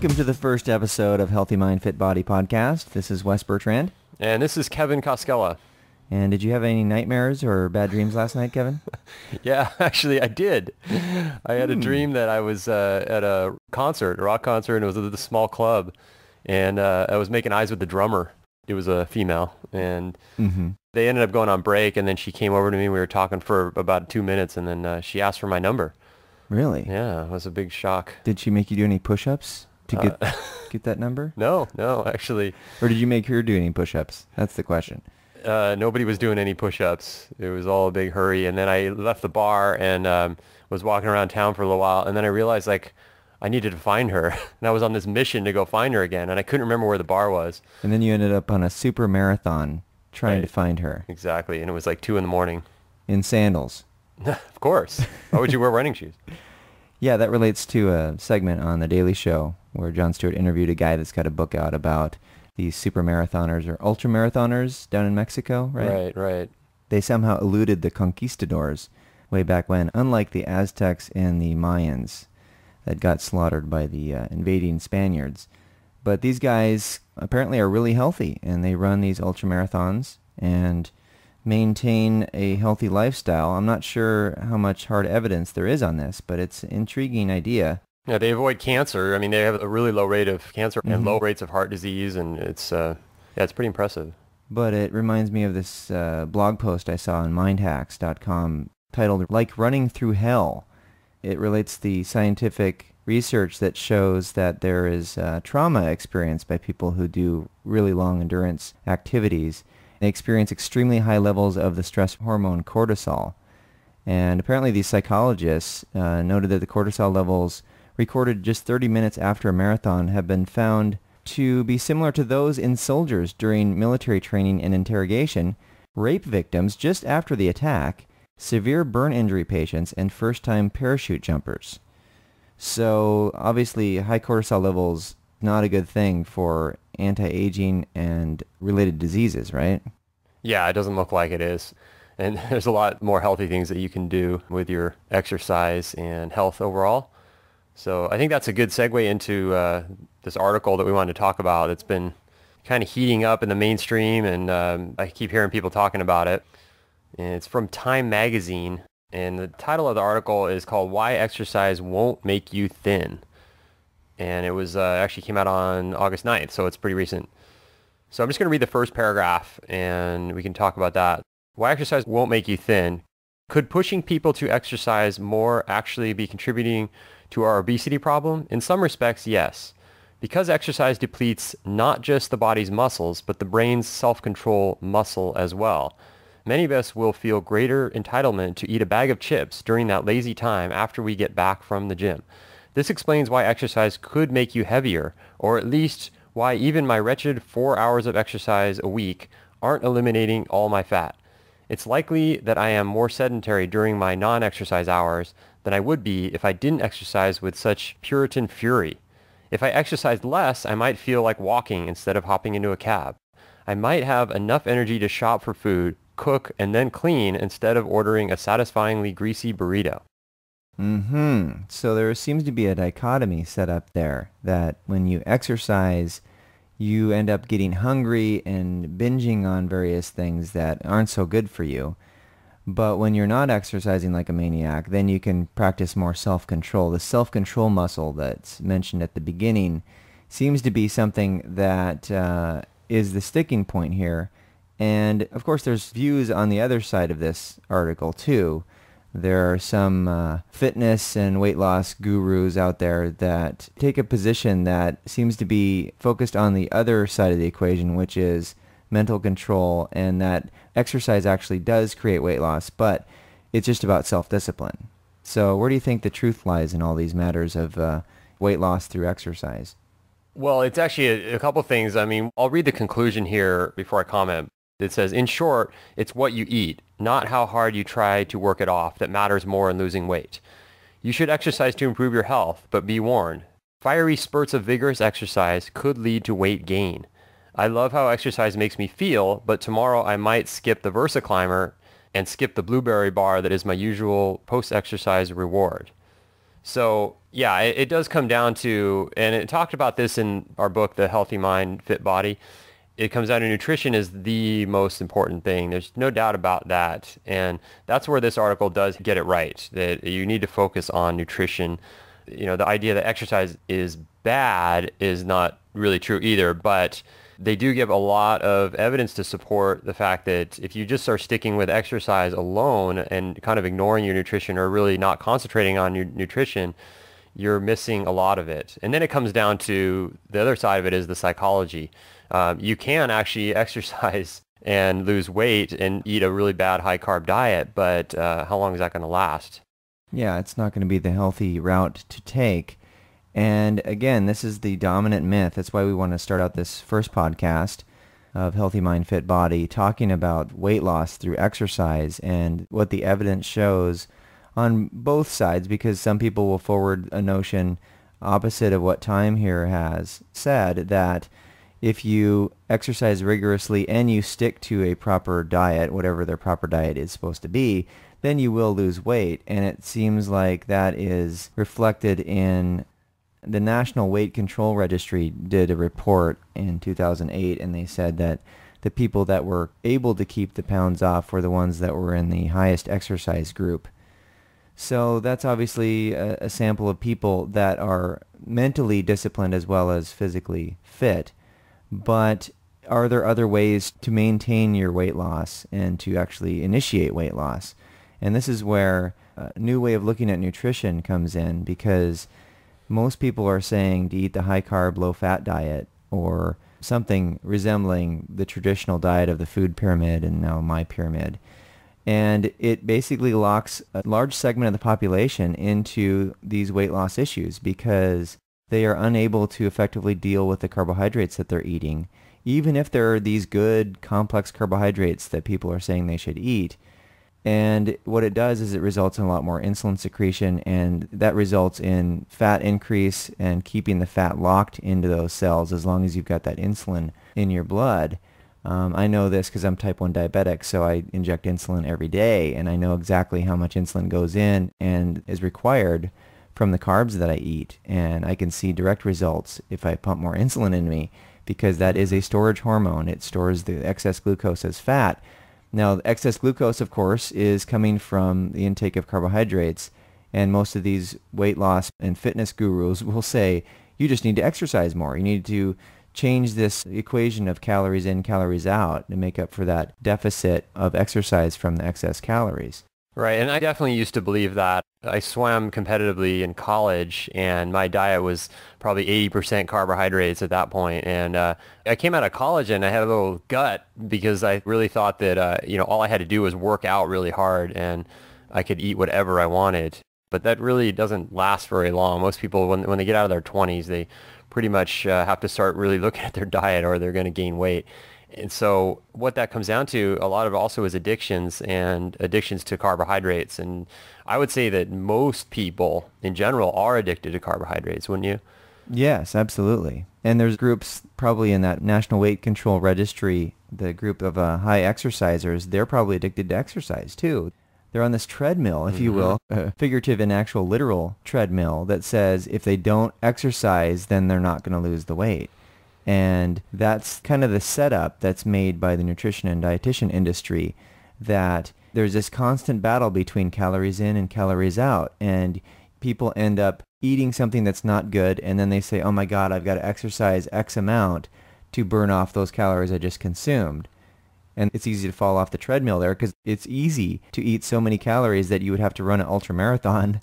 Welcome to the first episode of Healthy Mind, Fit Body podcast. This is Wes Bertrand. And this is Kevin Koskela. And did you have any nightmares or bad dreams last night, Kevin? Yeah, actually I did. I had a dream that I was at a concert, a rock concert, and it was at this small club. And I was making eyes with the drummer. It was a female. And they ended up going on break, and then she came over to me. We were talking for about 2 minutes, and then she asked for my number. Really? Yeah, it was a big shock. Did she make you do any push-ups to get that number? No, actually. Or did you make her do any push-ups? That's the question. Nobody was doing any push-ups. It was all a big hurry. And then I left the bar and was walking around town for a little while. And then I realized, I needed to find her. And I was on this mission to go find her again. And I couldn't remember where the bar was. And then you ended up on a super marathon trying to find her. Exactly. And it was 2 a.m. In sandals. Of course. Why would you wear running shoes? Yeah, that relates to a segment on The Daily Show where Jon Stewart interviewed a guy that's got a book out about these super marathoners or ultra marathoners down in Mexico, right? Right. They somehow eluded the conquistadors way back when, unlike the Aztecs and the Mayans that got slaughtered by the invading Spaniards. But these guys apparently are really healthy, and they run these ultra marathons and maintain a healthy lifestyle. I'm not sure how much hard evidence there is on this, but it's an intriguing idea. Yeah, they avoid cancer. I mean, they have a really low rate of cancer and low rates of heart disease, and it's pretty impressive. But it reminds me of this blog post I saw on mindhacks.com titled, Like Running Through Hell. It relates the scientific research that shows that there is trauma experienced by people who do really long endurance activities. They experience extremely high levels of the stress hormone cortisol. And apparently these psychologists noted that the cortisol levels recorded just 30 minutes after a marathon have been found to be similar to those in soldiers during military training and interrogation, rape victims just after the attack, severe burn injury patients, and first-time parachute jumpers. So obviously high cortisol levels, not a good thing for anti-aging and related diseases, right? Yeah, it doesn't look like it is. And there's a lot more healthy things that you can do with your exercise and health overall. So I think that's a good segue into this article that we wanted to talk about. It's been kind of heating up in the mainstream, and I keep hearing people talking about it. And it's from Time Magazine, and the title of the article is called Why Exercise Won't Make You Thin. And it was actually came out on August 9th, so it's pretty recent. So I'm just going to read the first paragraph, and we can talk about that. Why exercise won't make you thin. Could pushing people to exercise more actually be contributing to our obesity problem? In some respects, yes. Because exercise depletes not just the body's muscles, but the brain's self-control muscle as well. Many of us will feel greater entitlement to eat a bag of chips during that lazy time after we get back from the gym. This explains why exercise could make you heavier, or at least why even my wretched 4 hours of exercise a week aren't eliminating all my fat. It's likely that I am more sedentary during my non-exercise hours than I would be if I didn't exercise with such Puritan fury. If I exercised less, I might feel like walking instead of hopping into a cab. I might have enough energy to shop for food, cook, and then clean instead of ordering a satisfyingly greasy burrito. So there seems to be a dichotomy set up there that when you exercise, you end up getting hungry and binging on various things that aren't so good for you. But when you're not exercising like a maniac, then you can practice more self-control. The self-control muscle that's mentioned at the beginning seems to be something that is the sticking point here. And of course, there's views on the other side of this article too. There are some fitness and weight loss gurus out there that take a position that seems to be focused on the other side of the equation, which is mental control, and that exercise actually does create weight loss, but it's just about self-discipline. So where do you think the truth lies in all these matters of weight loss through exercise? Well, it's actually a couple things. I mean, I'll read the conclusion here before I comment. It says, in short, it's what you eat, not how hard you try to work it off, that matters more in losing weight. You should exercise to improve your health, but be warned. Fiery spurts of vigorous exercise could lead to weight gain. I love how exercise makes me feel, but tomorrow I might skip the VersaClimber and skip the blueberry bar that is my usual post-exercise reward. So Yeah, it does come down to, and it talked about this in our book, The Healthy Mind, Fit Body. It comes down to nutrition is the most important thing. There's no doubt about that. And that's where this article does get it right, that you need to focus on nutrition. You know, the idea that exercise is bad is not really true either, but they do give a lot of evidence to support the fact that if you just are sticking with exercise alone and kind of ignoring your nutrition or really not concentrating on your nutrition, you're missing a lot of it. And then it comes down to the other side of it is the psychology. You can actually exercise and lose weight and eat a really bad high carb diet, but how long is that going to last? Yeah, it's not going to be the healthy route to take. And again, this is the dominant myth. That's why we want to start out this first podcast of Healthy Mind, Fit Body, talking about weight loss through exercise and what the evidence shows on both sides, because some people will forward a notion opposite of what Time here has said, that if you exercise rigorously and you stick to a proper diet, whatever their proper diet is supposed to be, then you will lose weight. And it seems like that is reflected in the National Weight Control Registry did a report in 2008, and they said that the people that were able to keep the pounds off were the ones that were in the highest exercise group. So that's obviously a sample of people that are mentally disciplined as well as physically fit. But are there other ways to maintain your weight loss and to actually initiate weight loss? And this is where a new way of looking at nutrition comes in, because most people are saying to eat the high-carb, low-fat diet or something resembling the traditional diet of the food pyramid and now my pyramid. And it basically locks a large segment of the population into these weight loss issues because they are unable to effectively deal with the carbohydrates that they're eating. Even if there are these good complex carbohydrates that people are saying they should eat. And what it does is it results in a lot more insulin secretion, and that results in fat increase and keeping the fat locked into those cells as long as you've got that insulin in your blood. I know this because I'm type 1 diabetic, so I inject insulin every day, and I know exactly how much insulin goes in and is required from the carbs that I eat. And I can see direct results if I pump more insulin in me, because that is a storage hormone. It stores the excess glucose as fat. Now, the excess glucose, of course, is coming from the intake of carbohydrates, and most of these weight loss and fitness gurus will say, you just need to exercise more. You need to change this equation of calories in, calories out to make up for that deficit of exercise from the excess calories. Right, and I definitely used to believe that. I swam competitively in college, and my diet was probably 80% carbohydrates at that point. And I came out of college, and I had a little gut because I really thought that all I had to do was work out really hard, and I could eat whatever I wanted. But that really doesn't last very long. Most people, when they get out of their 20s, they pretty much have to start really looking at their diet, or they're going to gain weight. And so what that comes down to, a lot of it also is addictions and addictions to carbohydrates. And I would say that most people in general are addicted to carbohydrates, wouldn't you? Yes, absolutely. And there's groups probably in that National Weight Control Registry, the group of high exercisers, they're probably addicted to exercise too. They're on this treadmill, if you will, a figurative and actual literal treadmill that says if they don't exercise, then they're not going to lose the weight. And that's kind of the setup that's made by the nutrition and dietitian industry, that there's this constant battle between calories in and calories out. And people end up eating something that's not good, and then they say, oh my God, I've got to exercise X amount to burn off those calories I just consumed. And it's easy to fall off the treadmill there because it's easy to eat so many calories that you would have to run an ultra marathon